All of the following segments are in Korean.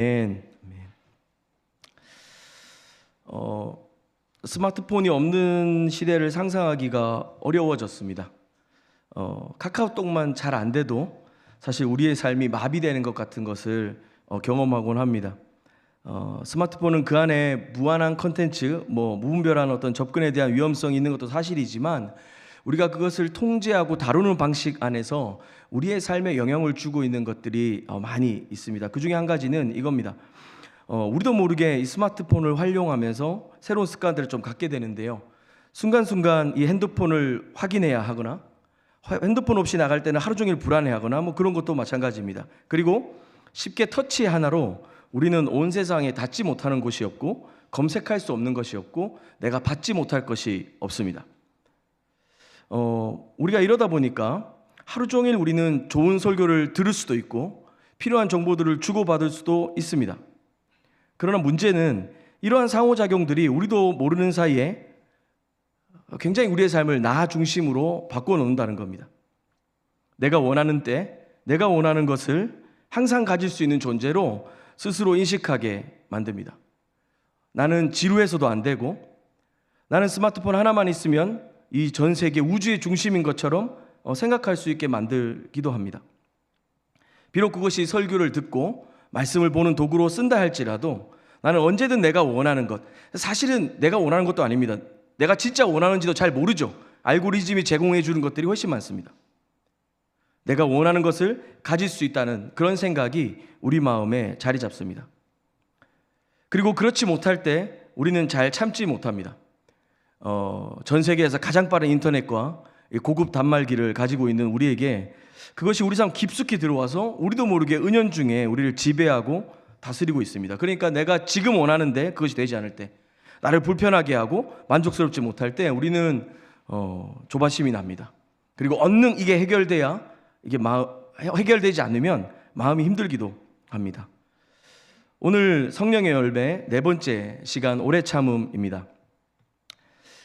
아멘. 스마트폰이 없는 시대를 상상하기가 어려워졌습니다. 카카오톡만 잘 안 돼도 사실 우리의 삶이 마비되는 것 같은 것을 경험하곤 합니다. 스마트폰은 그 안에 무한한 컨텐츠, 무분별한 어떤 접근에 대한 위험성이 있는 것도 사실이지만 우리가 그것을 통제하고 다루는 방식 안에서 우리의 삶에 영향을 주고 있는 것들이 많이 있습니다. 그 중에 한 가지는 이겁니다. 우리도 모르게 이 스마트폰을 활용하면서 새로운 습관들을 좀 갖게 되는데요. 순간순간 이 핸드폰을 확인해야 하거나 핸드폰 없이 나갈 때는 하루 종일 불안해하거나 그런 것도 마찬가지입니다. 그리고 쉽게 터치 하나로 우리는 온 세상에 닿지 못하는 곳이 없고 검색할 수 없는 것이 없고 내가 받지 못할 것이 없습니다. 우리가 이러다 보니까 하루 종일 우리는 좋은 설교를 들을 수도 있고 필요한 정보들을 주고받을 수도 있습니다. 그러나 문제는 이러한 상호작용들이 우리도 모르는 사이에 굉장히 우리의 삶을 나 중심으로 바꿔놓는다는 겁니다. 내가 원하는 때, 내가 원하는 것을 항상 가질 수 있는 존재로 스스로 인식하게 만듭니다. 나는 지루해서도 안 되고, 나는 스마트폰 하나만 있으면 이 전 세계 우주의 중심인 것처럼 생각할 수 있게 만들기도 합니다. 비록 그것이 설교를 듣고 말씀을 보는 도구로 쓴다 할지라도 나는 언제든 내가 원하는 것, 사실은 내가 원하는 것도 아닙니다. 내가 진짜 원하는지도 잘 모르죠. 알고리즘이 제공해 주는 것들이 훨씬 많습니다. 내가 원하는 것을 가질 수 있다는 그런 생각이 우리 마음에 자리 잡습니다. 그리고 그렇지 못할 때 우리는 잘 참지 못합니다. 전 세계에서 가장 빠른 인터넷과 고급 단말기를 가지고 있는 우리에게 그것이 우리 삶 깊숙이 들어와서 우리도 모르게 은연중에 우리를 지배하고 다스리고 있습니다. 그러니까 내가 지금 원하는데 그것이 되지 않을 때, 나를 불편하게 하고 만족스럽지 못할 때 우리는 조바심이 납니다. 그리고 얼른 이게 해결돼야 이게 해결되지 않으면 마음이 힘들기도 합니다. 오늘 성령의 열매 네 번째 시간 오래 참음입니다.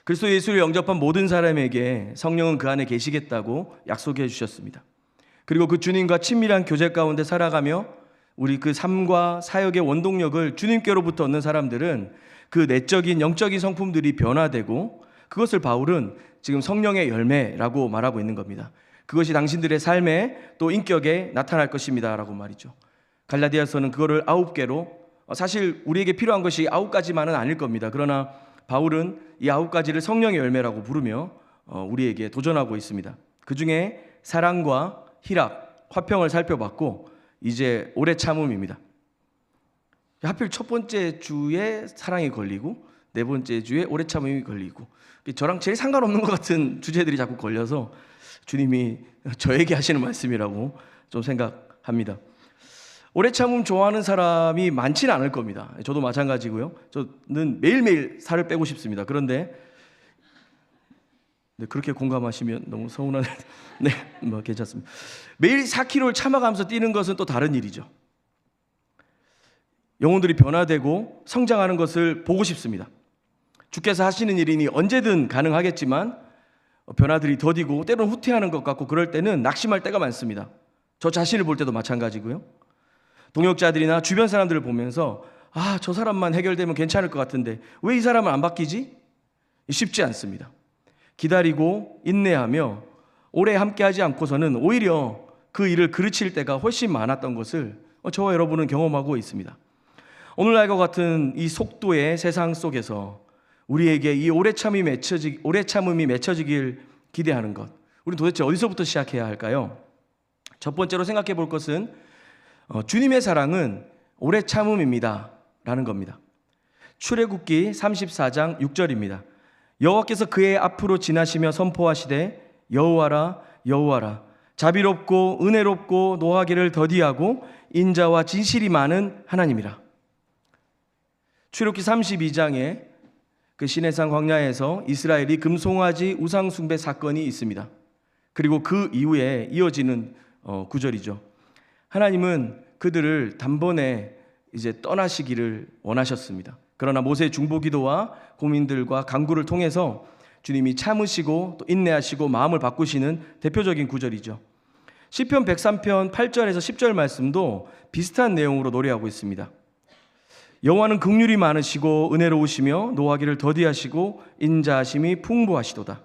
그리스도 예수를 영접한 모든 사람에게 성령은 그 안에 계시겠다고 약속해 주셨습니다. 그리고 그 주님과 친밀한 교제 가운데 살아가며 우리 그 삶과 사역의 원동력을 주님께로부터 얻는 사람들은 그 내적인 영적인 성품들이 변화되고 그것을 바울은 지금 성령의 열매라고 말하고 있는 겁니다. 그것이 당신들의 삶에 또 인격에 나타날 것입니다 라고 말이죠. 갈라디아서는 그거를 9개로, 사실 우리에게 필요한 것이 9가지만은 아닐 겁니다. 그러나 바울은 이 9가지를 성령의 열매라고 부르며 우리에게 도전하고 있습니다. 그 중에 사랑과 희락, 화평을 살펴봤고 이제 오래 참음입니다. 하필 첫 번째 주에 사랑이 걸리고 네 번째 주에 오래 참음이 걸리고 저랑 제일 상관없는 것 같은 주제들이 자꾸 걸려서 주님이 저에게 하시는 말씀이라고 좀 생각합니다. 오래 참음 좋아하는 사람이 많지는 않을 겁니다. 저도 마찬가지고요. 저는 매일매일 살을 빼고 싶습니다. 그런데 그렇게 공감하시면 너무 서운한데 네, 괜찮습니다. 매일 4kg를 참아가면서 뛰는 것은 또 다른 일이죠. 영혼들이 변화되고 성장하는 것을 보고 싶습니다. 주께서 하시는 일이니 언제든 가능하겠지만 변화들이 더디고 때로는 후퇴하는 것 같고 그럴 때는 낙심할 때가 많습니다. 저 자신을 볼 때도 마찬가지고요. 동역자들이나 주변 사람들을 보면서 저 사람만 해결되면 괜찮을 것 같은데 왜 이 사람은 안 바뀌지? 쉽지 않습니다. 기다리고 인내하며 오래 함께하지 않고서는 오히려 그 일을 그르칠 때가 훨씬 많았던 것을 저와 여러분은 경험하고 있습니다. 오늘날과 같은 이 속도의 세상 속에서 우리에게 이 오래 참음이 맺혀지길 기대하는 것, 우리는 도대체 어디서부터 시작해야 할까요? 첫 번째로 생각해 볼 것은 주님의 사랑은 오래 참음입니다 라는 겁니다. 출애굽기 34장 6절입니다. 여호와께서 그의 앞으로 지나시며 선포하시되 여호와라 여호와라 자비롭고 은혜롭고 노하기를 더디하고 인자와 진실이 많은 하나님이라. 출애굽기 32장에 그 시내산 광야에서 이스라엘이 금송아지 우상 숭배 사건이 있습니다. 그리고 그 이후에 이어지는 구절이죠. 하나님은 그들을 단번에 이제 떠나시기를 원하셨습니다. 그러나 모세의 중보기도와 고민들과 간구를 통해서 주님이 참으시고 또 인내하시고 마음을 바꾸시는 대표적인 구절이죠. 시편 103편 8절에서 10절 말씀도 비슷한 내용으로 노래하고 있습니다. 여호와는 긍휼이 많으시고 은혜로우시며 노하기를 더디하시고 인자하심이 풍부하시도다.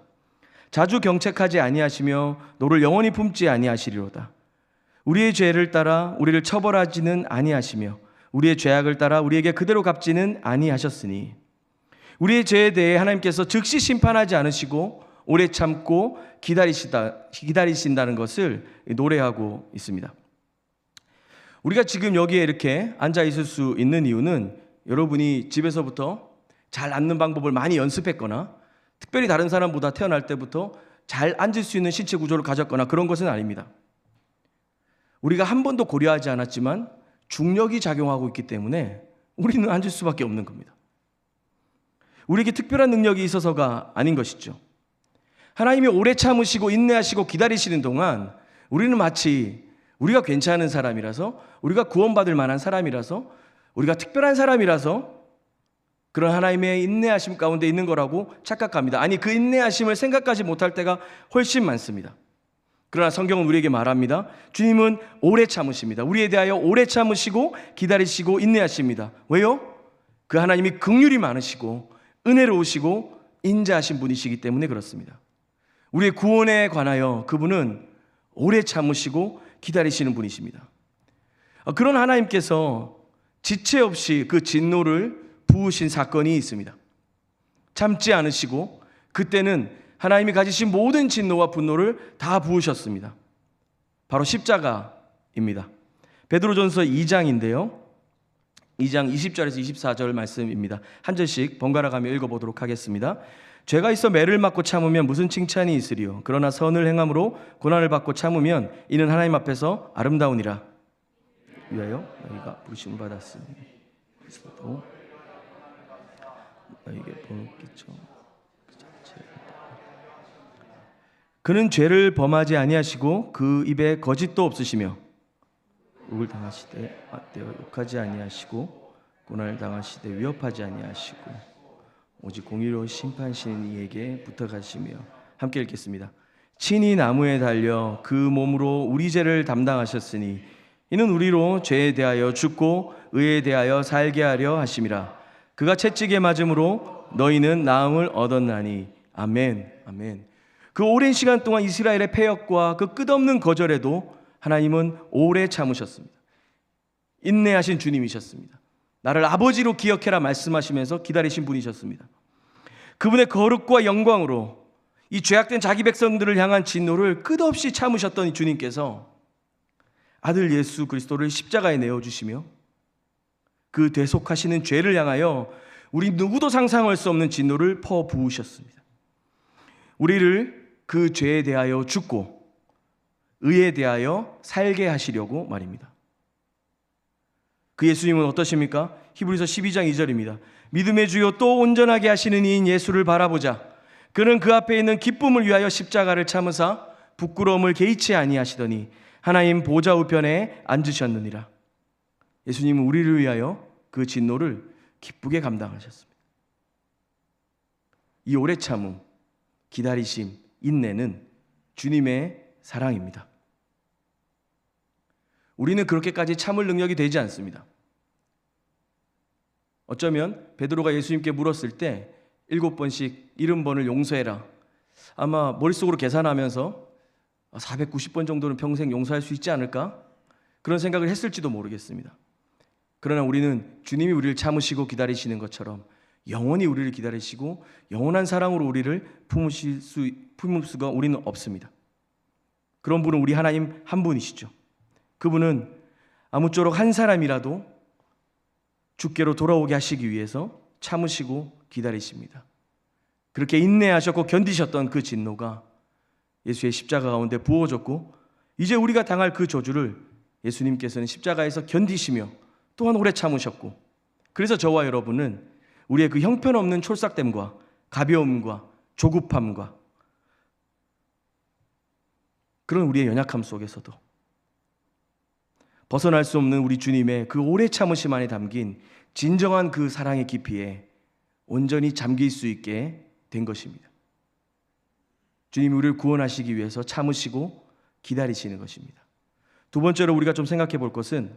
자주 경책하지 아니하시며 노를 영원히 품지 아니하시리로다. 우리의 죄를 따라 우리를 처벌하지는 아니하시며 우리의 죄악을 따라 우리에게 그대로 갚지는 아니하셨으니 우리의 죄에 대해 하나님께서 즉시 심판하지 않으시고 오래 참고 기다리신다는 것을 노래하고 있습니다. 우리가 지금 여기에 이렇게 앉아 있을 수 있는 이유는 여러분이 집에서부터 잘 앉는 방법을 많이 연습했거나 특별히 다른 사람보다 태어날 때부터 잘 앉을 수 있는 신체 구조를 가졌거나 그런 것은 아닙니다. 우리가 한 번도 고려하지 않았지만 중력이 작용하고 있기 때문에 우리는 앉을 수밖에 없는 겁니다. 우리에게 특별한 능력이 있어서가 아닌 것이죠. 하나님이 오래 참으시고 인내하시고 기다리시는 동안 우리는 마치 우리가 괜찮은 사람이라서, 우리가 구원받을 만한 사람이라서, 우리가 특별한 사람이라서 그런 하나님의 인내하심 가운데 있는 거라고 착각합니다. 아니, 그 인내하심을 생각하지 못할 때가 훨씬 많습니다. 그러나 성경은 우리에게 말합니다. 주님은 오래 참으십니다. 우리에 대하여 오래 참으시고 기다리시고 인내하십니다. 왜요? 그 하나님이 긍휼이 많으시고 은혜로우시고 인자하신 분이시기 때문에 그렇습니다. 우리의 구원에 관하여 그분은 오래 참으시고 기다리시는 분이십니다. 그런 하나님께서 지체 없이 그 진노를 부으신 사건이 있습니다. 참지 않으시고 그때는 하나님이 가지신 모든 진노와 분노를 다 부으셨습니다. 바로 십자가입니다. 베드로전서 2장인데요. 2장 20절에서 24절 말씀입니다. 한 절씩 번갈아 가며 읽어보도록 하겠습니다. 죄가 있어 매를 맞고 참으면 무슨 칭찬이 있으리요. 그러나 선을 행함으로 고난을 받고 참으면 이는 하나님 앞에서 아름다우니라. 위하여 너희가 부르심을 받았으니 그리스도도 너희에게 본을 끼쳐. 그는 죄를 범하지 아니하시고 그 입에 거짓도 없으시며 욕을 당하시되 맞대어 욕하지 아니하시고 고난을 당하시되 위협하지 아니하시고 오직 공의로 심판하시는 이에게 부탁하시며. 함께 읽겠습니다. 친히 나무에 달려 그 몸으로 우리 죄를 담당하셨으니 이는 우리로 죄에 대하여 죽고 의에 대하여 살게 하려 하심이라. 그가 채찍에 맞음으로 너희는 나음을 얻었나니. 아멘. 아멘. 그 오랜 시간 동안 이스라엘의 패역과 그 끝없는 거절에도 하나님은 오래 참으셨습니다. 인내하신 주님이셨습니다. 나를 아버지로 기억해라 말씀하시면서 기다리신 분이셨습니다. 그분의 거룩과 영광으로 이 죄악된 자기 백성들을 향한 진노를 끝없이 참으셨던 이 주님께서 아들 예수 그리스도를 십자가에 내어주시며 그 대속하시는 죄를 향하여 우리 누구도 상상할 수 없는 진노를 퍼부으셨습니다. 우리를 그 죄에 대하여 죽고 의에 대하여 살게 하시려고 말입니다. 그 예수님은 어떠십니까? 히브리서 12장 2절입니다. 믿음의 주요 또 온전하게 하시는 이인 예수를 바라보자. 그는 그 앞에 있는 기쁨을 위하여 십자가를 참으사 부끄러움을 개의치 아니하시더니 하나님 보좌 우편에 앉으셨느니라. 예수님은 우리를 위하여 그 진노를 기쁘게 감당하셨습니다. 이 오래 참음, 기다리심, 인내는 주님의 사랑입니다. 우리는 그렇게까지 참을 능력이 되지 않습니다. 어쩌면 베드로가 예수님께 물었을 때 7번씩 70번을 용서해라. 아마 머릿속으로 계산하면서 490번 정도는 평생 용서할 수 있지 않을까? 그런 생각을 했을지도 모르겠습니다. 그러나 우리는 주님이 우리를 참으시고 기다리시는 것처럼 영원히 우리를 기다리시고 영원한 사랑으로 우리를 품을 수가 우리는 없습니다. 그런 분은 우리 하나님 한 분이시죠. 그분은 아무쪼록 한 사람이라도 주께로 돌아오게 하시기 위해서 참으시고 기다리십니다. 그렇게 인내하셨고 견디셨던 그 진노가 예수의 십자가 가운데 부어졌고 이제 우리가 당할 그 저주를 예수님께서는 십자가에서 견디시며 또한 오래 참으셨고 그래서 저와 여러분은 우리의 그 형편없는 촐싹됨과 가벼움과 조급함과 그런 우리의 연약함 속에서도 벗어날 수 없는 우리 주님의 그 오래 참으심 안에 담긴 진정한 그 사랑의 깊이에 온전히 잠길 수 있게 된 것입니다. 주님이 우리를 구원하시기 위해서 참으시고 기다리시는 것입니다. 두 번째로 우리가 좀 생각해 볼 것은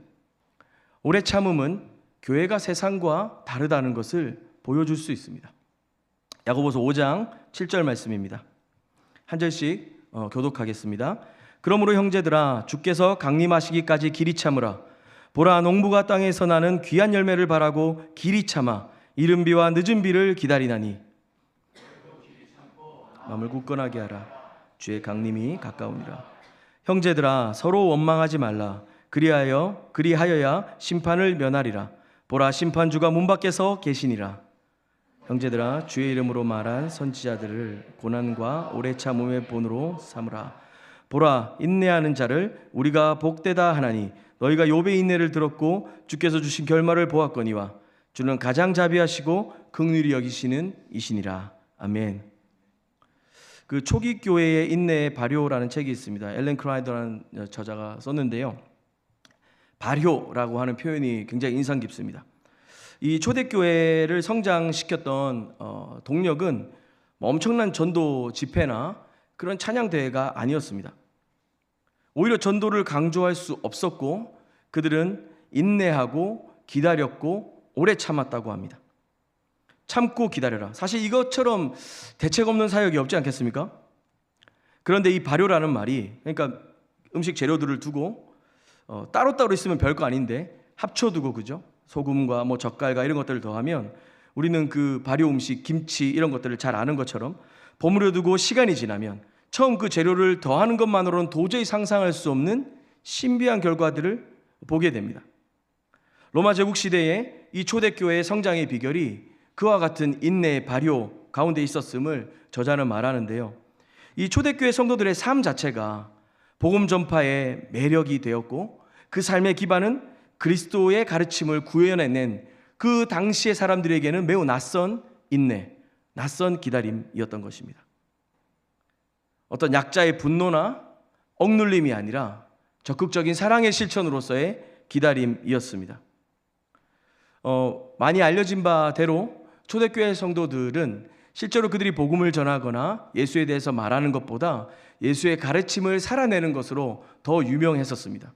오래 참음은 교회가 세상과 다르다는 것을 보여줄 수 있습니다. 야고보서 5장 7절 말씀입니다. 한 절씩 교독하겠습니다. 그러므로 형제들아, 주께서 강림하시기까지 길이 참으라. 보라, 농부가 땅에서 나는 귀한 열매를 바라고 길이 참아 이른 비와 늦은 비를 기다리나니 마음을 굳건하게 하라. 주의 강림이 가까우니라. 형제들아, 서로 원망하지 말라. 그리하여야 심판을 면하리라. 보라, 심판주가 문 밖에서 계시니라. 형제들아, 주의 이름으로 말한 선지자들을 고난과 오래 참음의 본으로 삼으라. 보라, 인내하는 자를 우리가 복되다 하나니 너희가 욥의 인내를 들었고 주께서 주신 결말을 보았거니와 주는 가장 자비하시고 긍휼히 여기시는 이시니라. 아멘. 그 초기 교회의 인내의 발효라는 책이 있습니다. 엘렌 크라이더라는 저자가 썼는데요. 발효라고 하는 표현이 굉장히 인상 깊습니다. 이 초대교회를 성장시켰던 동력은 엄청난 전도 집회나 그런 찬양 대회가 아니었습니다. 오히려 전도를 강조할 수 없었고 그들은 인내하고 기다렸고 오래 참았다고 합니다. 참고 기다려라. 사실 이것처럼 대책 없는 사역이 없지 않겠습니까? 그런데 이 발효라는 말이, 그러니까 음식 재료들을 두고 따로따로 있으면 별거 아닌데 합쳐두고, 그죠? 소금과 뭐 젓갈과 이런 것들을 더하면 우리는 그 발효 음식, 김치 이런 것들을 잘 아는 것처럼 버무려 두고 시간이 지나면 처음 그 재료를 더하는 것만으로는 도저히 상상할 수 없는 신비한 결과들을 보게 됩니다. 로마 제국 시대에 이 초대교회의 성장의 비결이 그와 같은 인내의 발효 가운데 있었음을 저자는 말하는데요. 이 초대교회 성도들의 삶 자체가 복음 전파의 매력이 되었고 그 삶의 기반은 그리스도의 가르침을 구현해낸 그 당시의 사람들에게는 매우 낯선 인내, 낯선 기다림이었던 것입니다. 어떤 약자의 분노나 억눌림이 아니라 적극적인 사랑의 실천으로서의 기다림이었습니다. 많이 알려진 바대로 초대교회 성도들은 실제로 그들이 복음을 전하거나 예수에 대해서 말하는 것보다 예수의 가르침을 살아내는 것으로 더 유명했었습니다.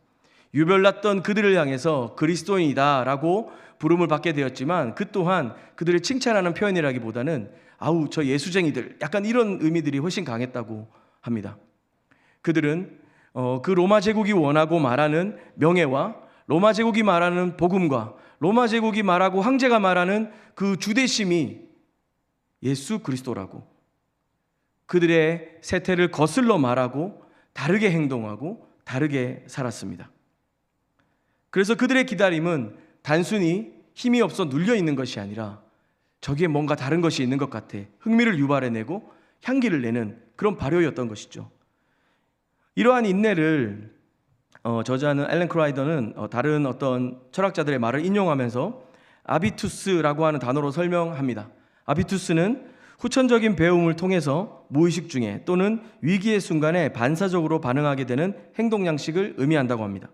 유별났던 그들을 향해서 그리스도인이다라고 부름을 받게 되었지만 그 또한 그들을 칭찬하는 표현이라기보다는 아우 저 예수쟁이들, 약간 이런 의미들이 훨씬 강했다고 합니다. 그들은 그 로마 제국이 원하고 말하는 명예와 로마 제국이 말하는 복음과 로마 제국이 말하고 황제가 말하는 그 주대심이 예수 그리스도라고, 그들의 세태를 거슬러 말하고 다르게 행동하고 다르게 살았습니다. 그래서 그들의 기다림은 단순히 힘이 없어 눌려있는 것이 아니라 저기에 뭔가 다른 것이 있는 것 같아 흥미를 유발해내고 향기를 내는 그런 발효였던 것이죠. 이러한 인내를 저자는 엘렌 크라이더는 다른 어떤 철학자들의 말을 인용하면서 아비투스라고 하는 단어로 설명합니다. 아비투스는 후천적인 배움을 통해서 무의식 중에 또는 위기의 순간에 반사적으로 반응하게 되는 행동 양식을 의미한다고 합니다.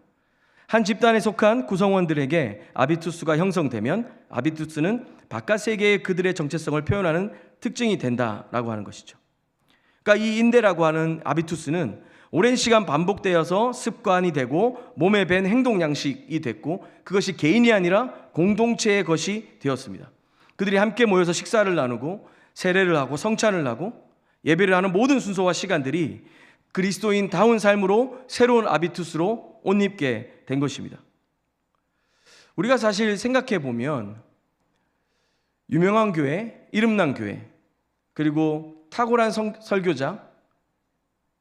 한 집단에 속한 구성원들에게 아비투스가 형성되면 아비투스는 바깥 세계의 그들의 정체성을 표현하는 특징이 된다라고 하는 것이죠. 그러니까 이 인내라고 하는 아비투스는 오랜 시간 반복되어서 습관이 되고 몸에 밴 행동 양식이 됐고 그것이 개인이 아니라 공동체의 것이 되었습니다. 그들이 함께 모여서 식사를 나누고 세례를 하고 성찬을 하고 예배를 하는 모든 순서와 시간들이 그리스도인다운 삶으로 새로운 아비투스로 옷 입게 된 것입니다. 우리가 사실 생각해 보면 유명한 교회, 이름난 교회, 그리고 탁월한 설교자,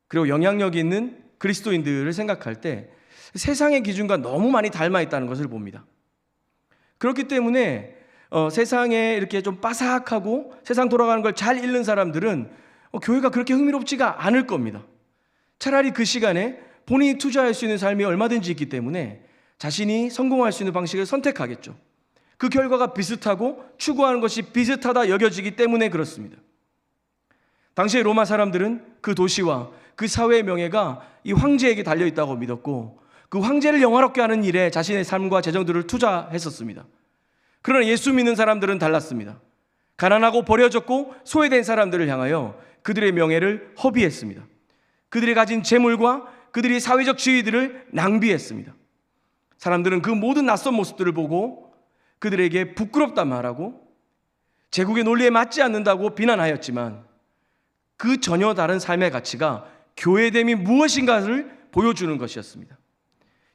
그리고 영향력이 있는 그리스도인들을 생각할 때 세상의 기준과 너무 많이 닮아 있다는 것을 봅니다. 그렇기 때문에 세상에 이렇게 좀 빠삭하고 세상 돌아가는 걸 잘 읽는 사람들은 교회가 그렇게 흥미롭지가 않을 겁니다. 차라리 그 시간에 본인이 투자할 수 있는 삶이 얼마든지 있기 때문에 자신이 성공할 수 있는 방식을 선택하겠죠. 그 결과가 비슷하고 추구하는 것이 비슷하다 여겨지기 때문에 그렇습니다. 당시의 로마 사람들은 그 도시와 그 사회의 명예가 이 황제에게 달려있다고 믿었고 그 황제를 영화롭게 하는 일에 자신의 삶과 재정들을 투자했었습니다. 그러나 예수 믿는 사람들은 달랐습니다. 가난하고 버려졌고 소외된 사람들을 향하여 그들의 명예를 허비했습니다. 그들이 가진 재물과 그들이 사회적 지위들을 낭비했습니다. 사람들은 그 모든 낯선 모습들을 보고 그들에게 부끄럽다 말하고 제국의 논리에 맞지 않는다고 비난하였지만 그 전혀 다른 삶의 가치가 교회됨이 무엇인가를 보여주는 것이었습니다.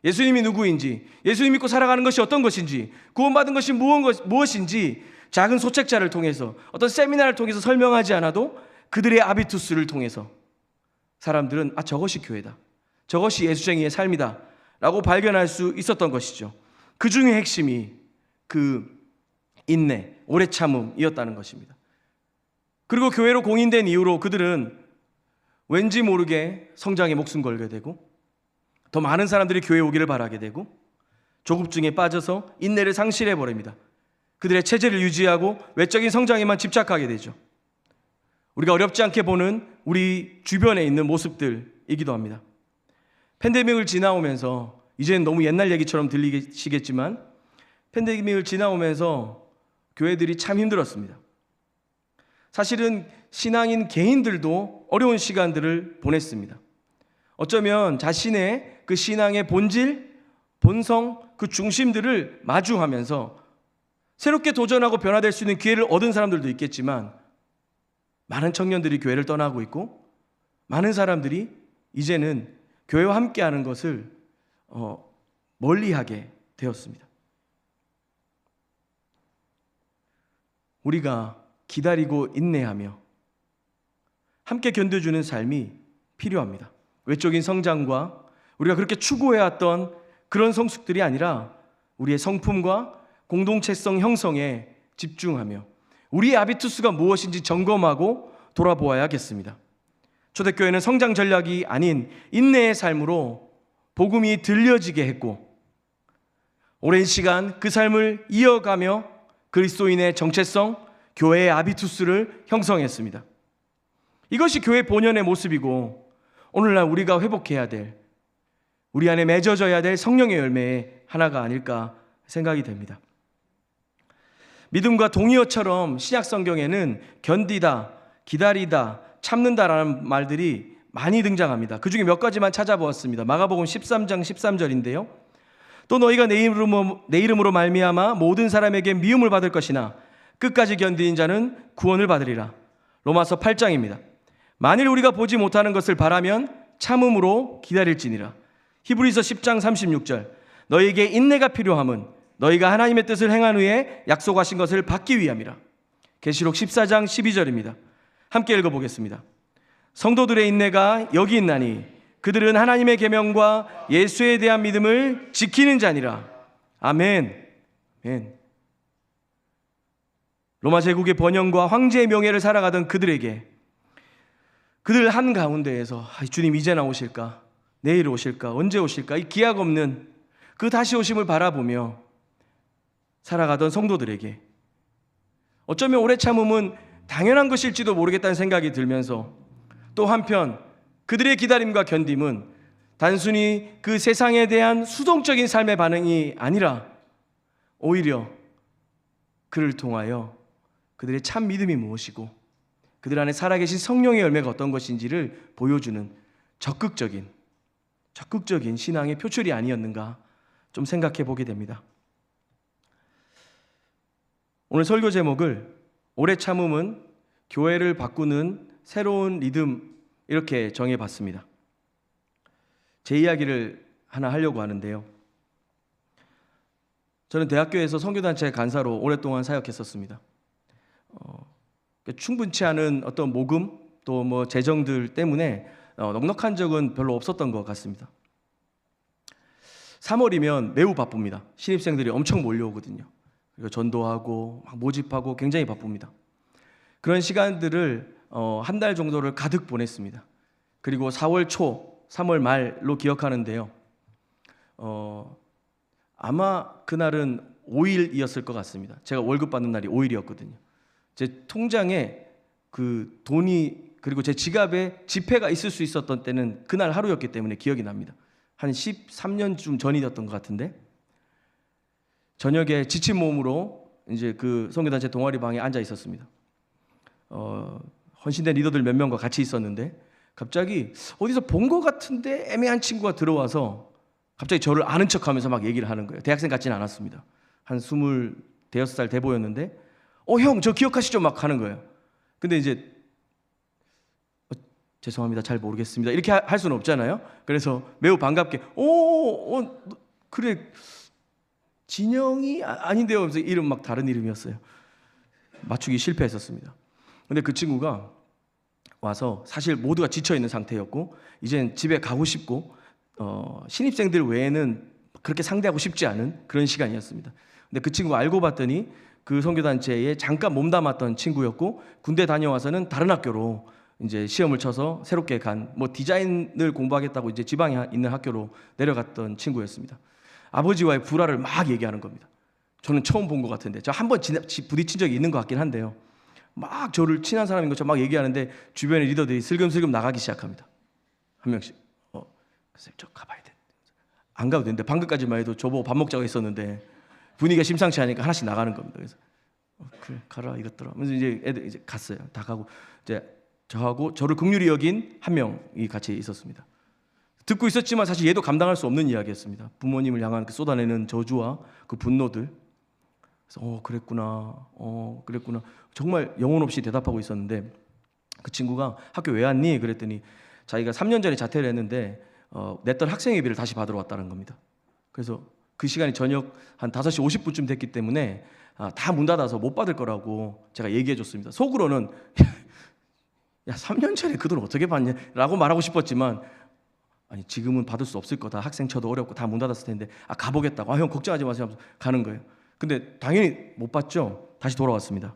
예수님이 누구인지, 예수님 믿고 살아가는 것이 어떤 것인지, 구원받은 것이 무엇인지 작은 소책자를 통해서, 어떤 세미나를 통해서 설명하지 않아도 그들의 아비투스를 통해서 사람들은 저것이 교회다, 저것이 예수쟁이의 삶이다 라고 발견할 수 있었던 것이죠. 그 중에 핵심이 그 인내, 오래 참음이었다는 것입니다. 그리고 교회로 공인된 이후로 그들은 왠지 모르게 성장에 목숨 걸게 되고 더 많은 사람들이 교회에 오기를 바라게 되고 조급증에 빠져서 인내를 상실해 버립니다. 그들의 체제를 유지하고 외적인 성장에만 집착하게 되죠. 우리가 어렵지 않게 보는 우리 주변에 있는 모습들이기도 합니다. 팬데믹을 지나오면서, 이제는 너무 옛날 얘기처럼 들리시겠지만 팬데믹을 지나오면서 교회들이 참 힘들었습니다. 사실은 신앙인 개인들도 어려운 시간들을 보냈습니다. 어쩌면 자신의 그 신앙의 본질, 본성, 그 중심들을 마주하면서 새롭게 도전하고 변화될 수 있는 기회를 얻은 사람들도 있겠지만 많은 청년들이 교회를 떠나고 있고 많은 사람들이 이제는 교회와 함께하는 것을 멀리하게 되었습니다. 우리가 기다리고 인내하며 함께 견뎌주는 삶이 필요합니다. 외적인 성장과 우리가 그렇게 추구해왔던 그런 성숙들이 아니라 우리의 성품과 공동체성 형성에 집중하며 우리의 아비투스가 무엇인지 점검하고 돌아보아야겠습니다. 초대교회는 성장 전략이 아닌 인내의 삶으로 복음이 들려지게 했고 오랜 시간 그 삶을 이어가며 그리스도인의 정체성, 교회의 아비투스를 형성했습니다. 이것이 교회 본연의 모습이고 오늘날 우리가 회복해야 될, 우리 안에 맺어져야 될 성령의 열매의 하나가 아닐까 생각이 됩니다. 믿음과 동의어처럼 신약 성경에는 견디다, 기다리다, 참는다라는 말들이 많이 등장합니다. 그 중에 몇 가지만 찾아보았습니다. 마가복음 13장 13절인데요. 또 너희가 내 이름으로 말미암아 모든 사람에게 미움을 받을 것이나 끝까지 견디는 자는 구원을 받으리라. 로마서 8장입니다. 만일 우리가 보지 못하는 것을 바라면 참음으로 기다릴지니라. 히브리서 10장 36절. 너희에게 인내가 필요함은 너희가 하나님의 뜻을 행한 후에 약속하신 것을 받기 위함이라. 계시록 14장 12절입니다. 함께 읽어보겠습니다. 성도들의 인내가 여기 있나니 그들은 하나님의 계명과 예수에 대한 믿음을 지키는 자니라. 아멘. 아멘. 로마 제국의 번영과 황제의 명예를 살아가던 그들에게 그들 한가운데에서 주님 이제 나오실까? 내일 오실까? 언제 오실까? 이 기약 없는 그 다시 오심을 바라보며 살아가던 성도들에게 어쩌면 오래 참음은 당연한 것일지도 모르겠다는 생각이 들면서 또 한편 그들의 기다림과 견딤은 단순히 그 세상에 대한 수동적인 삶의 반응이 아니라 오히려 그를 통하여 그들의 참 믿음이 무엇이고 그들 안에 살아계신 성령의 열매가 어떤 것인지를 보여주는 적극적인 신앙의 표출이 아니었는가 좀 생각해 보게 됩니다. 오늘 설교 제목을 오래 참음은 교회를 바꾸는 새로운 리듬 이렇게 정해봤습니다. 제 이야기를 하나 하려고 하는데요. 저는 대학교에서 선교단체 간사로 오랫동안 사역했었습니다. 충분치 않은 어떤 모금 또 뭐 재정들 때문에 넉넉한 적은 별로 없었던 것 같습니다. 3월이면 매우 바쁩니다. 신입생들이 엄청 몰려오거든요. 그리고 전도하고 막 모집하고 굉장히 바쁩니다. 그런 시간들을 한 달 정도를 가득 보냈습니다. 그리고 4월 초, 3월 말로 기억하는데요. 아마 그날은 5일이었을 것 같습니다. 제가 월급 받는 날이 5일이었거든요. 제 통장에 그 돈이 그리고 제 지갑에 지폐가 있을 수 있었던 때는 그날 하루였기 때문에 기억이 납니다. 한 13년쯤 전이었던 것 같은데 저녁에 지친 몸으로 이제 그 선교단체 동아리 방에 앉아 있었습니다. 헌신된 리더들 몇 명과 같이 있었는데 갑자기 어디서 본 것 같은데 애매한 친구가 들어와서 갑자기 저를 아는 척하면서 막 얘기를 하는 거예요. 대학생 같지는 않았습니다. 한 대여섯 살 돼 보였는데 형 저 기억하시죠? 막 하는 거예요. 근데 이제 죄송합니다. 잘 모르겠습니다. 이렇게 할 수는 없잖아요. 그래서 매우 반갑게 그래 진영이 아닌데요. 그래서 이름 막 다른 이름이었어요. 맞추기 실패했었습니다. 근데 그 친구가 와서 사실 모두가 지쳐 있는 상태였고 이젠 집에 가고 싶고 신입생들 외에는 그렇게 상대하고 싶지 않은 그런 시간이었습니다. 근데 그 친구가 알고 봤더니 그 선교단체에 잠깐 몸담았던 친구였고 군대 다녀와서는 다른 학교로 이제 시험을 쳐서 새롭게 간 뭐 디자인을 공부하겠다고 이제 지방에 있는 학교로 내려갔던 친구였습니다. 아버지와의 불화를 막 얘기하는 겁니다. 저는 처음 본 것 같은데 저 한 번 부딪힌 적이 있는 것 같긴 한데요. 막 저를 친한 사람인 것처럼 막 얘기하는데 주변의 리더들이 슬금슬금 나가기 시작합니다. 한 명씩 선생님 저 가봐야 돼. 안 가도 되는데 방금까지만 해도 저보고 밥 먹자고 했었는데 분위기가 심상치 않으니까 하나씩 나가는 겁니다. 그래서 그래 가라 이것들아. 그래서 이제 애들 이제 갔어요. 다 가고 이제 저하고 저를 긍휼히 여긴 한 명이 같이 있었습니다. 듣고 있었지만 사실 얘도 감당할 수 없는 이야기였습니다. 부모님을 향한 그 쏟아내는 저주와 그 분노들. 그래서 그랬구나. 정말 영혼 없이 대답하고 있었는데 그 친구가 학교 왜 왔니? 그랬더니 자기가 3년 전에 자퇴를 했는데 냈던 학생회비를 다시 받으러 왔다는 겁니다. 그래서 그 시간이 저녁 한 5시 50분쯤 됐기 때문에 다 문 닫아서 못 받을 거라고 제가 얘기해 줬습니다. 속으로는 야 3년 전에 그 돈 어떻게 받냐? 라고 말하고 싶었지만 아니 지금은 받을 수 없을 거다. 학생 처도 어렵고 다 문 닫았을 텐데 가보겠다고. 형 걱정하지 마세요 하면서 가는 거예요. 근데 당연히 못 받죠. 다시 돌아왔습니다.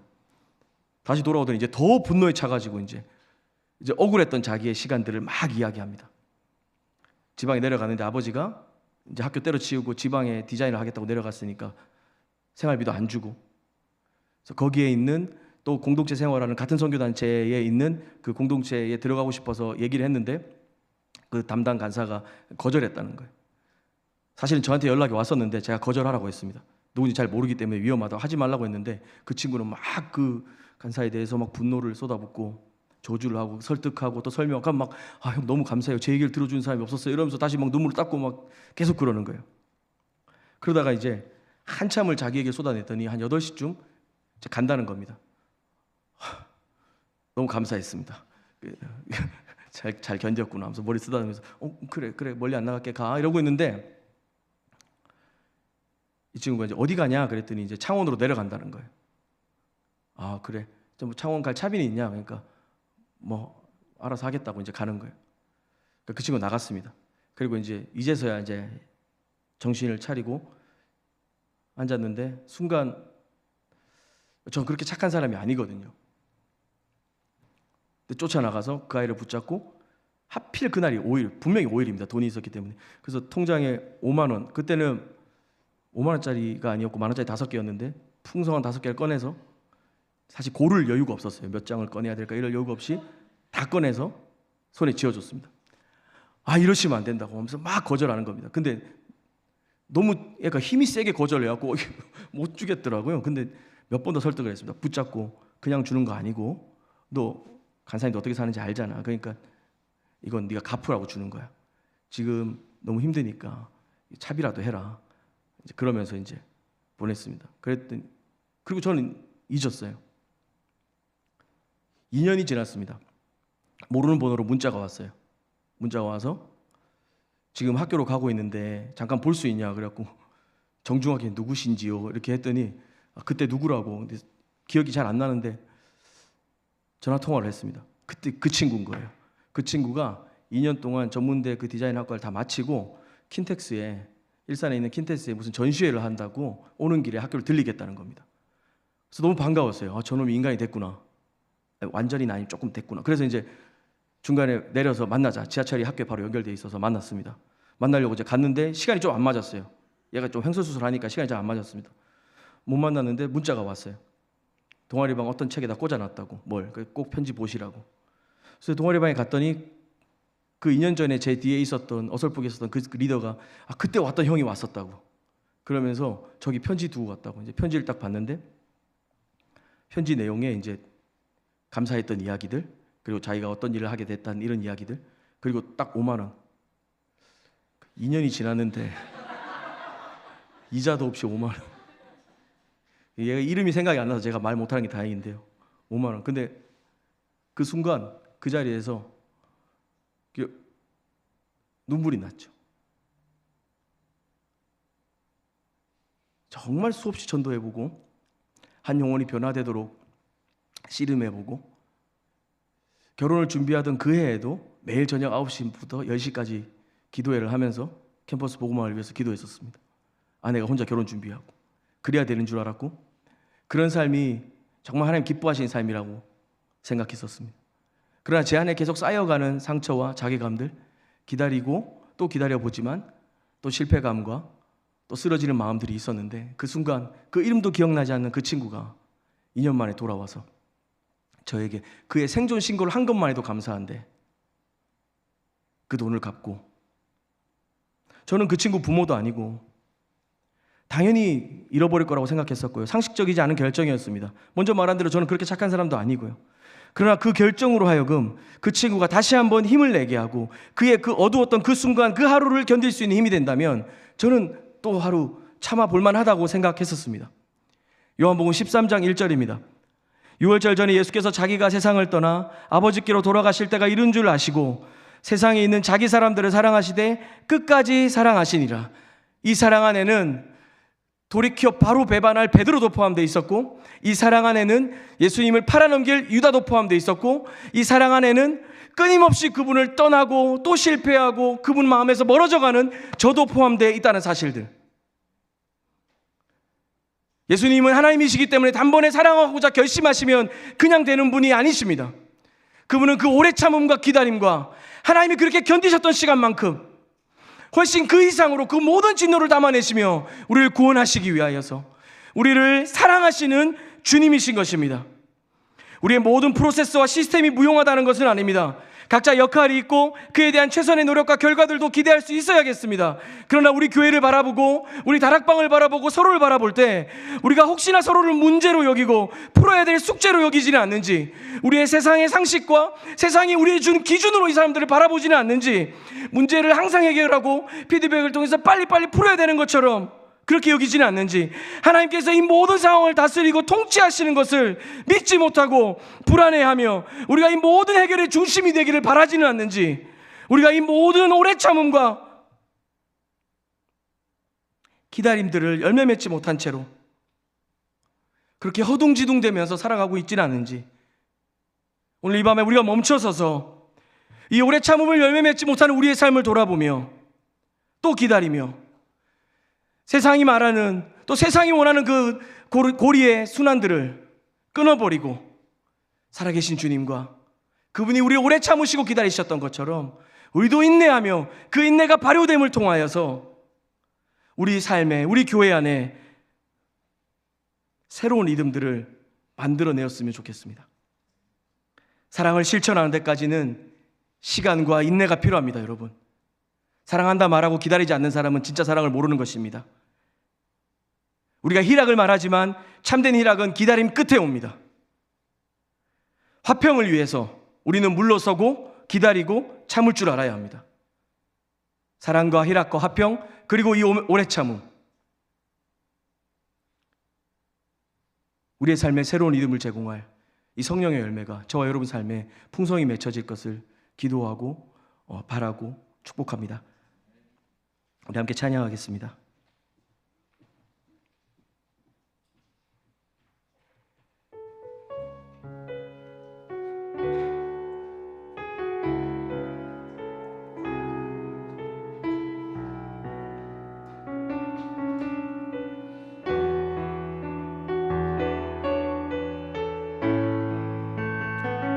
다시 돌아오더니 이제 더 분노에 차가지고 이제 억울했던 자기의 시간들을 막 이야기합니다. 지방에 내려가는데 아버지가 이제 학교 때려치우고 지방에 디자인을 하겠다고 내려갔으니까 생활비도 안 주고, 그래서 거기에 있는 또 공동체 생활하는 같은 선교단체에 있는 그 공동체에 들어가고 싶어서 얘기를 했는데 그 담당 간사가 거절했다는 거예요. 사실은 저한테 연락이 왔었는데 제가 거절하라고 했습니다. 누군지 잘 모르기 때문에 위험하다고 하지 말라고 했는데 그 친구는 막 그 간사에 대해서 막 분노를 쏟아붓고 저주를 하고 설득하고 또 설명하고 막 형 너무 감사해요. 제 얘기를 들어주는 사람이 없었어요. 이러면서 다시 막 눈물을 닦고 막 계속 그러는 거예요. 그러다가 이제 한참을 자기에게 쏟아냈더니 한 8시쯤 간다는 겁니다. 너무 감사했습니다. 잘 견뎠구나 하면서 머리 쓰다듬으면서 그래 멀리 안 나갈게 가 이러고 있는데 이 친구가 이제 어디 가냐 그랬더니 이제 창원으로 내려간다는 거예요. 그래 좀 창원 갈 차비는 있냐? 그러니까 뭐 알아서 하겠다고 이제 가는 거예요. 그러니까 그 친구 나갔습니다. 그리고 이제서야 이제 정신을 차리고 앉았는데 순간 전 그렇게 착한 사람이 아니거든요. 근데 쫓아나가서 그 아이를 붙잡고 하필 그날이 5일, 분명히 5일입니다. 돈이 있었기 때문에. 그래서 통장에 5만 원, 그때는 5만 원짜리가 아니었고 1만 원짜리 5개였는데 풍성한 5개를 꺼내서 사실 고를 여유가 없었어요. 몇 장을 꺼내야 될까 이럴 여유가 없이 다 꺼내서 손에 쥐어줬습니다. 이러시면 안 된다고 하면서 막 거절하는 겁니다. 근데 너무 애가 힘이 세게 거절해갖고 못 주겠더라고요. 근데 몇 번 더 설득을 했습니다. 붙잡고 그냥 주는 거 아니고 너 간사님도 어떻게 사는지 알잖아. 그러니까 이건 네가 갚으라고 주는 거야. 지금 너무 힘드니까 차비라도 해라. 이제 그러면서 이제 보냈습니다. 그랬더니 그리고 저는 잊었어요. 2년이 지났습니다. 모르는 번호로 문자가 왔어요. 문자가 와서 지금 학교로 가고 있는데 잠깐 볼 수 있냐 그래갖고 정중하게 누구신지요 이렇게 했더니 그때 누구라고. 근데 기억이 잘 안 나는데 전화 통화를 했습니다. 그때 그 친구인 거예요. 그 친구가 2년 동안 전문대 그 디자인 학과를 다 마치고 킨텍스에 일산에 있는 킨텍스에 무슨 전시회를 한다고 오는 길에 학교를 들리겠다는 겁니다. 그래서 너무 반가웠어요. 저놈이 인간이 됐구나. 완전히는 아니면 조금 됐구나. 그래서 이제 중간에 내려서 만나자. 지하철이 학교에 바로 연결돼 있어서 만났습니다. 만나려고 이제 갔는데 시간이 좀 안 맞았어요. 얘가 좀 횡설수설하니까 시간이 잘 안 맞았습니다. 못 만났는데 문자가 왔어요. 동아리방 어떤 책에다 꽂아놨다고. 꼭 편지 보시라고. 그래서 동아리방에 갔더니 그 2년 전에 제 뒤에 있었던 어설프게 있었던 그 리더가 그때 왔던 형이 왔었다고. 그러면서 저기 편지 두고 갔다고. 이제 편지를 딱 봤는데 편지 내용에 이제 감사했던 이야기들, 그리고 자기가 어떤 일을 하게 됐다는 이런 이야기들, 그리고 딱 5만 원. 2년이 지났는데 이자도 없이 5만 원. 얘가 이름이 생각이 안 나서 제가 말 못하는 게 다행인데요. 5만 원. 근데 그 순간 그 자리에서 눈물이 났죠. 정말 수없이 전도해보고 한 영혼이 변화되도록 씨름해보고 결혼을 준비하던 그 해에도 매일 저녁 9시부터 10시까지 기도회를 하면서 캠퍼스 복음화를 위해서 기도했었습니다. 아내가 혼자 결혼 준비하고 그래야 되는 줄 알았고 그런 삶이 정말 하나님 기뻐하시는 삶이라고 생각했었습니다. 그러나 제 안에 계속 쌓여가는 상처와 자괴감들 기다리고 또 기다려보지만 또 실패감과 또 쓰러지는 마음들이 있었는데 그 순간 그 이름도 기억나지 않는 그 친구가 2년 만에 돌아와서 저에게 그의 생존 신고를 한 것만 해도 감사한데 그 돈을 갚고 저는 그 친구 부모도 아니고 당연히 잃어버릴 거라고 생각했었고요. 상식적이지 않은 결정이었습니다. 먼저 말한 대로 저는 그렇게 착한 사람도 아니고요. 그러나 그 결정으로 하여금 그 친구가 다시 한번 힘을 내게 하고 그의 그 어두웠던 그 순간 그 하루를 견딜 수 있는 힘이 된다면 저는 또 하루 참아 볼만하다고 생각했었습니다. 요한복음 13장 1절입니다. 6월절 전에 예수께서 자기가 세상을 떠나 아버지께로 돌아가실 때가 이른 줄 아시고 세상에 있는 자기 사람들을 사랑하시되 끝까지 사랑하시니라. 이 사랑 안에는 돌이켜 바로 배반할 베드로도 포함되어 있었고 이 사랑 안에는 예수님을 팔아넘길 유다도 포함되어 있었고 이 사랑 안에는 끊임없이 그분을 떠나고 또 실패하고 그분 마음에서 멀어져가는 저도 포함되어 있다는 사실들. 예수님은 하나님이시기 때문에 단번에 사랑하고자 결심하시면 그냥 되는 분이 아니십니다. 그분은 그 오래 참음과 기다림과 하나님이 그렇게 견디셨던 시간만큼 훨씬 그 이상으로 그 모든 진노를 담아내시며 우리를 구원하시기 위하여서 우리를 사랑하시는 주님이신 것입니다. 우리의 모든 프로세스와 시스템이 무용하다는 것은 아닙니다. 각자 역할이 있고 그에 대한 최선의 노력과 결과들도 기대할 수 있어야겠습니다. 그러나 우리 교회를 바라보고 우리 다락방을 바라보고 서로를 바라볼 때 우리가 혹시나 서로를 문제로 여기고 풀어야 될 숙제로 여기지는 않는지, 우리의 세상의 상식과 세상이 우리의 준 기준으로 이 사람들을 바라보지는 않는지, 문제를 항상 해결하고 피드백을 통해서 빨리빨리 풀어야 되는 것처럼 그렇게 여기지는 않는지, 하나님께서 이 모든 상황을 다스리고 통치하시는 것을 믿지 못하고 불안해하며 우리가 이 모든 해결의 중심이 되기를 바라지는 않는지, 우리가 이 모든 오래 참음과 기다림들을 열매 맺지 못한 채로 그렇게 허둥지둥대면서 살아가고 있지는 않은지, 오늘 이 밤에 우리가 멈춰서서 이 오래 참음을 열매 맺지 못하는 우리의 삶을 돌아보며 또 기다리며 세상이 말하는, 또 세상이 원하는 그 고리의 순환들을 끊어버리고 살아계신 주님과 그분이 우리를 오래 참으시고 기다리셨던 것처럼 우리도 인내하며 그 인내가 발효됨을 통하여서 우리 삶에, 우리 교회 안에 새로운 리듬들을 만들어내었으면 좋겠습니다. 사랑을 실천하는 데까지는 시간과 인내가 필요합니다, 여러분. 사랑한다 말하고 기다리지 않는 사람은 진짜 사랑을 모르는 것입니다. 우리가 희락을 말하지만 참된 희락은 기다림 끝에 옵니다. 화평을 위해서 우리는 물러서고 기다리고 참을 줄 알아야 합니다. 사랑과 희락과 화평, 그리고 이 오래 참음, 우리의 삶에 새로운 리듬을 제공할 이 성령의 열매가 저와 여러분 삶에 풍성히 맺혀질 것을 기도하고 바라고 축복합니다. 우리 함께 찬양하겠습니다.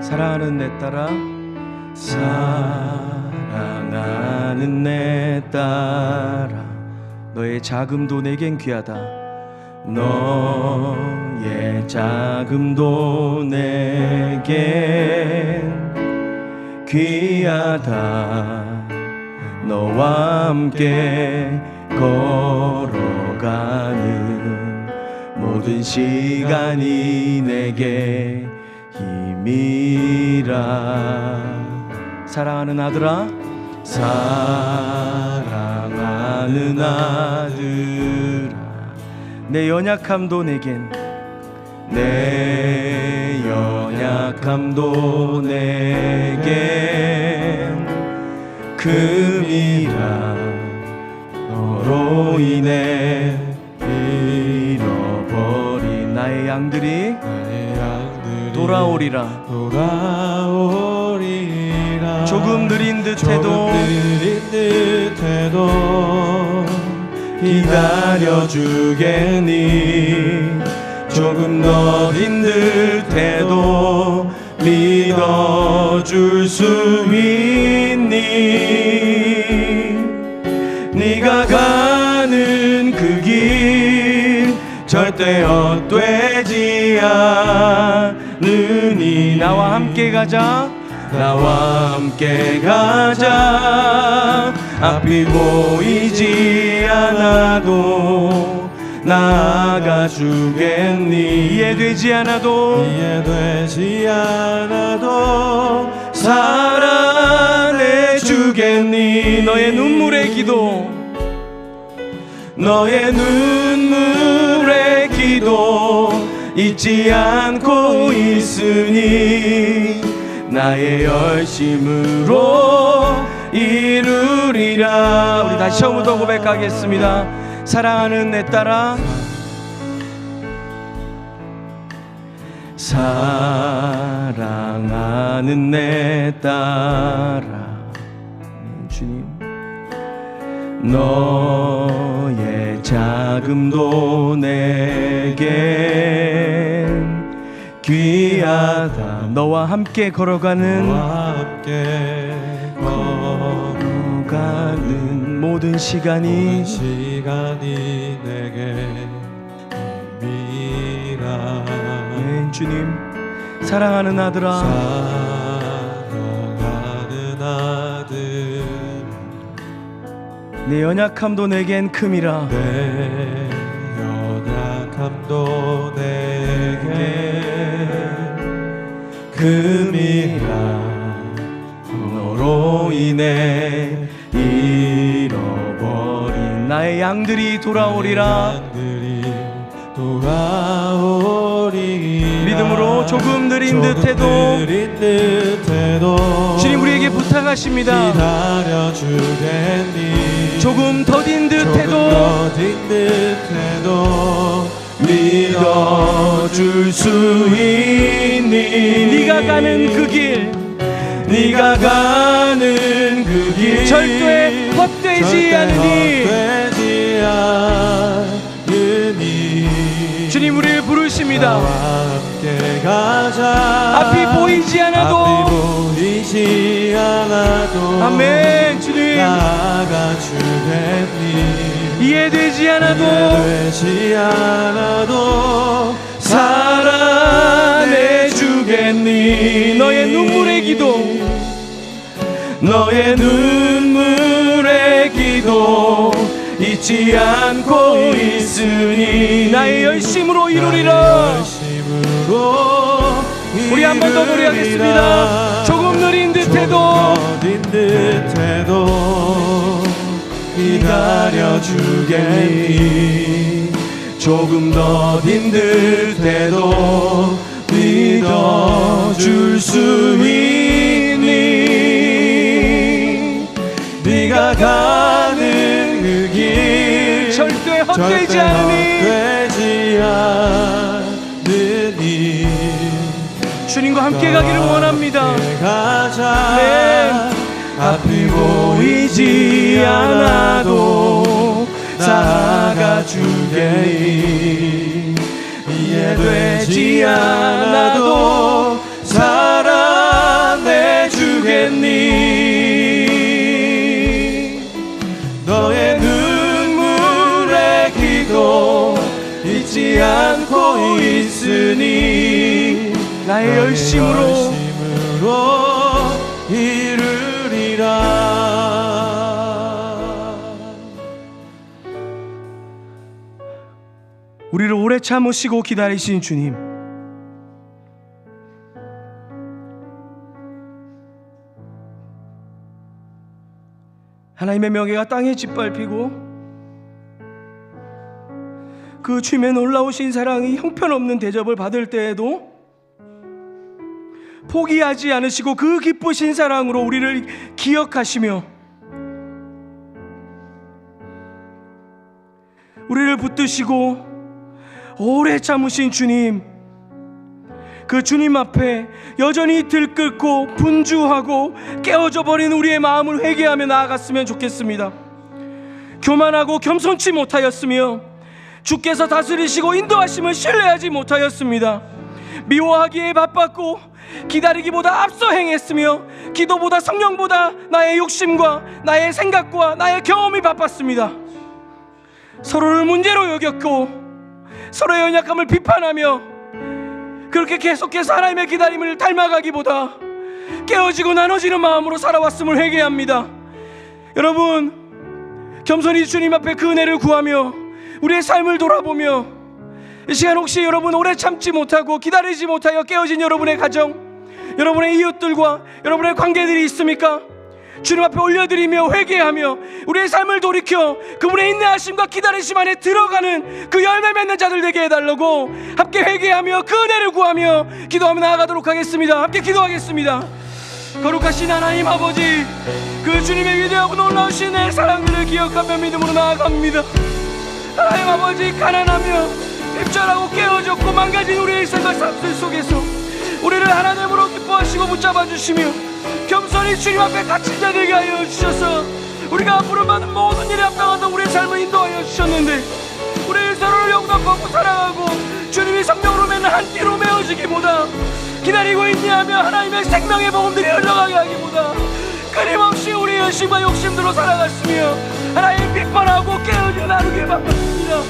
사랑하는 내 딸아, 사랑하는 내 딸아, 너의 자금도 내겐 귀하다. 너의 자금도 내겐 귀하다. 너와 함께 걸어가는 모든 시간이 내게 힘이라. 사랑하는 아들아, 사랑하는 아들아, 내 연약함도 내겐 내 연약함도 내겐 금이라 너로 인해 잃어버린 나의 양들이 돌아오리라. 조금 느린 듯해도 기다려주겠니. 조금 더딘 듯해도 믿어줄 수 있니. 네가 가는 그 길 절대 헛되지 않으니. 나와 함께 가자. 나와 함께 가자. 앞이 보이지 않아도 나아가 주겠니. 이해되지 않아도 사랑해 주겠니. 너의 눈물의 기도, 너의 눈물의 기도 잊지 않고 있으니 나의 열심으로 이루리라. 우리 다시 처음부터 고백하겠습니다. 사랑하는 내 딸아, 사랑하는 내 딸아, 주님, 너의 자금도 내겐 귀하다. 너와 함께 걸어가는 모든 시간이 내게 의미라. 네, 주님, 사랑하는 아들아, 사랑하는 아들, 내 연약함도 내겐 큼이라. 내 연약함도 내게 금이라. 너로 인해 잃어버린 나의 양들이 돌아오리라. 믿음으로 조금 느린 듯해도 주님 우리에게 부탁하십니다. 조금 더딘 듯해도 믿어줄 수 있니. 네가 가는 그 길, 네가 가는 그 길 절대 헛되지 않으니. 주님 우리를 부르십니다. 앞이 보이지 않아도 아멘. 주님 이해되지 않아도 사랑해 주겠니. 너의 눈물의 기도, 너의 눈물의 기도 잊지 않고 있으니 나의 열심으로 이루리라. 우리 한 번 더 노래하겠습니다. 조금 느린 듯해도 기다려주겠니. 조금 더딘 듯해도 믿어줄 수 있니. 네가 가는 그 길 절대 헛되지 않으니. 주님과 함께 가기를 원합니다. 네. 앞이 보이지 않아도 나아가 주겠니. 이해되지 않아도 사랑해 주겠니. 너의 눈물의 기도 잊지 않고 있으니 나의 열심으로 이루리라. 우리를 오래 참으시고 기다리신 주님, 하나님의 명예가 땅에 짓밟히고 그 주님의 놀라우신 사랑이 형편없는 대접을 받을 때에도 포기하지 않으시고 그 기쁘신 사랑으로 우리를 기억하시며 우리를 붙드시고 오래 참으신 주님, 그 주님 앞에 여전히 들끓고 분주하고 깨어져 버린 우리의 마음을 회개하며 나아갔으면 좋겠습니다. 교만하고 겸손치 못하였으며 주께서 다스리시고 인도하심을 신뢰하지 못하였습니다. 미워하기에 바빴고 기다리기보다 앞서 행했으며 기도보다 성령보다 나의 욕심과 나의 생각과 나의 경험이 바빴습니다. 서로를 문제로 여겼고 서로의 연약함을 비판하며 그렇게 계속해서 하나님의 기다림을 닮아가기보다 깨어지고 나눠지는 마음으로 살아왔음을 회개합니다. 여러분, 겸손히 주님 앞에 그 은혜를 구하며 우리의 삶을 돌아보며 이 시간 혹시 여러분 오래 참지 못하고 기다리지 못하여 깨어진 여러분의 가정, 여러분의 이웃들과 여러분의 관계들이 있습니까? 주님 앞에 올려드리며 회개하며 우리의 삶을 돌이켜 그분의 인내하심과 기다리심 안에 들어가는 그 열매 맺는 자들 되게 해달라고 함께 회개하며 그 은혜를 구하며 기도하며 나아가도록 하겠습니다. 함께 기도하겠습니다. 거룩하신 하나님 아버지, 그 주님의 위대하고 놀라우신 내 사랑들을 기억하며 믿음으로 나아갑니다. 하나님 아버지, 가난하며 입절하고 깨어졌고 망가진 우리의 삶과 삶들 속에서 우리를 하나님으로 기뻐하시고 붙잡아 주시며 겸손히 주님 앞에 갇힌 자 되게 하여 주셔서 우리가 부름받은 모든 일에 합당하던 우리의 삶을 인도하여 주셨는데 우리 서로를 용납하고 사랑하고 주님이 성령으로 맺는 한 띠로 메어지기보다 기다리고 인내하며 하나님의 생명의 복음들이 흘러가게 하기보다 끊임없이 우리의 열심과 욕심들로 살아갔으며 하나님 비판하고 깨어져 나누기에 바빴습니다.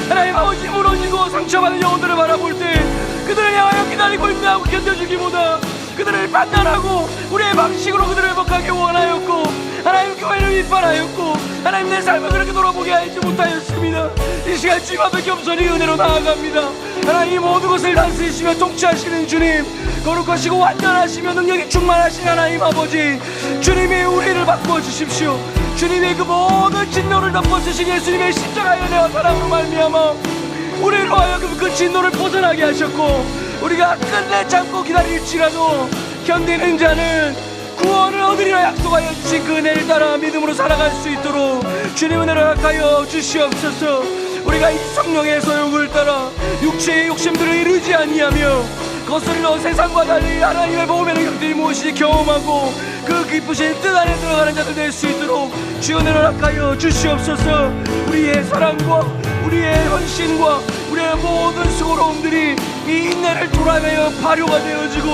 하나님 아버지, 무너지고 상처받은 영혼들을 바라볼 때 그들을 향하여 기다리고 인내하고 견뎌주기보다 그들을 판단하고 우리의 방식으로 그들을 회복하기 원하였고 하나님 교회를 비판하였고 하나님 내 삶을 그렇게 돌아보게 하지 못하였습니다. 이 시간 주님 앞에 겸손히 은혜로 나아갑니다. 하나님 모든 것을 다스리시며 통치하시는 주님, 거룩하시고 완전하시며 능력이 충만하신 하나님 아버지, 주님이 우리를 바꾸어 주십시오. 주님의 그 모든 진노를 덮어주신 예수님의 십자가의 은혜와 사랑으로 말미암아 우리로 하여금 그 진노를 벗어나게 하셨고 우리가 끝내 참고 기다릴지라도 견디는 자는 구원을 얻으리라 약속하여 주신 그 은혜를 따라 믿음으로 살아갈 수 있도록 주님 은혜를 허락하여 주시옵소서. 우리가 이 성령의 소욕을 따라 육체의 욕심들을 이루지 아니하며 거슬러 세상과 달리 하나님의 복음의 능력들이 무엇인지 경험하고 그 기쁘신 뜻 안에 들어가는 자들 될 수 있도록 주의 은혜를 허락하여 주시옵소서. 우리의 사랑과 우리의 헌신과 우리의 모든 수고로움들이 이 인내를 돌아가며 발효가 되어지고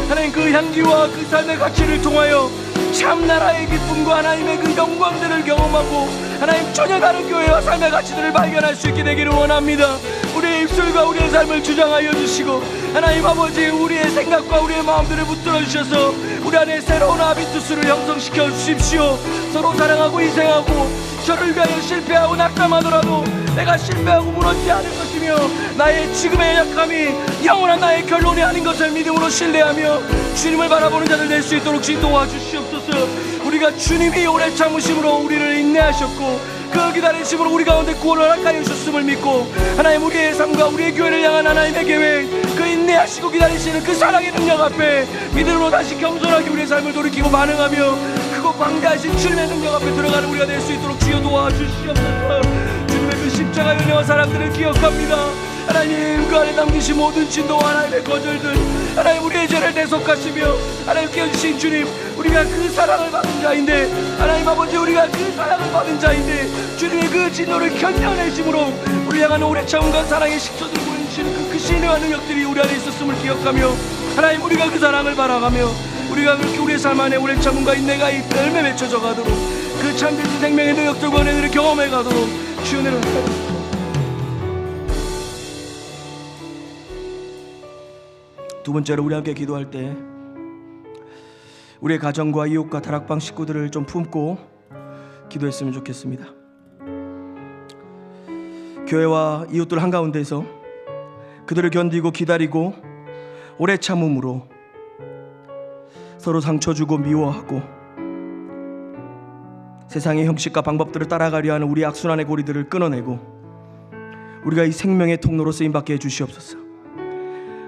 하나님 그 향기와 그 삶의 가치를 통하여 참 나라의 기쁨과 하나님의 그 영광들을 경험하고 하나님 전혀 다른 교회와 삶의 가치들을 발견할 수 있게 되기를 원합니다. 우리의 입술과 우리의 삶을 주장하여 주시고 하나님 아버지, 우리의 생각과 우리의 마음들을 붙들어 주셔서 우리 안에 새로운 하비투스를 형성시켜 주십시오. 서로 사랑하고 희생하고 저를 위하여 실패하고 낙담하더라도 내가 실패하고 무너지지 않을 것이며 나의 지금의 약함이 영원한 나의 결론이 아닌 것을 믿음으로 신뢰하며 주님을 바라보는 자들 될 수 있도록 지도와 주시옵소서. 우리가 주님이 오래 참으심으로 우리를 인내하셨고 그 기다리심으로 우리 가운데 구원을 허락하여 주셨음을 믿고 하나님 우리의 삶과 우리의 교회를 향한 하나님의 계획, 그 인내하시고 기다리시는 그 사랑의 능력 앞에 믿음으로 다시 겸손하게 우리의 삶을 돌이키고 반응하며 그곳 광대하신 주님의 능력 앞에 들어가는 우리가 될 수 있도록 주여 도와주시옵소서. 주님의 그 십자가의 은혜와 사랑들을 기억합니다. 하나님 그 안에 남기신 모든 진노와 하나님의 거절들, 하나님 우리의 죄를 대속하시며 하나님 깨어주신 주님, 우리가 그 사랑을 받은 자인데 하나님 아버지, 우리가 그 사랑을 받은 자인데 주님의 그 진노를 견뎌내심으로 우리 향한 오래 참음과 사랑의 식초들을 보여주시는 그 신의 능력들이 우리 안에 있었음을 기억하며 하나님 우리가 그 사랑을 바라가며 우리가 그렇게 우리의 삶 안에 오래 참음과 인내가 열매 맺혀져 가도록 그 참된 생명의 능력들과 은혜들을 경험해 가도록 주의 은혜를 부탁드립니다. 두 번째로 우리 함께 기도할 때 우리의 가정과 이웃과 다락방 식구들을 좀 품고 기도했으면 좋겠습니다. 교회와 이웃들 한가운데서 그들을 견디고 기다리고 오래 참음으로 서로 상처 주고 미워하고 세상의 형식과 방법들을 따라가려 하는 우리 악순환의 고리들을 끊어내고 우리가 이 생명의 통로로 쓰임받게 해주시옵소서.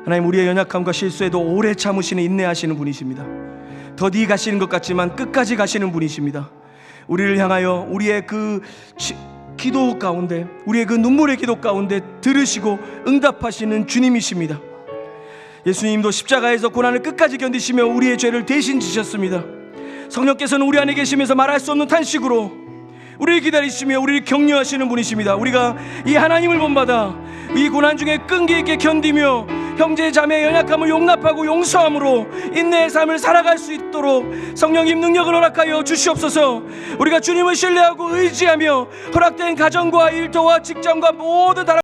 하나님, 우리의 연약함과 실수에도 오래 참으시는 인내하시는 분이십니다. 더디 가시는 것 같지만 끝까지 가시는 분이십니다. 우리를 향하여 우리의 그 기도 가운데, 우리의 그 눈물의 기도 가운데 들으시고 응답하시는 주님이십니다. 예수님도 십자가에서 고난을 끝까지 견디시며 우리의 죄를 대신 지셨습니다. 성령께서는 우리 안에 계시면서 말할 수 없는 탄식으로 우리를 기다리시며 우리를 격려하시는 분이십니다. 우리가 이 하나님을 본받아 이 고난 중에 끈기 있게 견디며 형제 자매의 연약함을 용납하고 용서함으로 인내의 삶을 살아갈 수 있도록 성령님 능력을 허락하여 주시옵소서. 우리가 주님을 신뢰하고 의지하며 허락된 가정과 일터와 직장과 모든 다른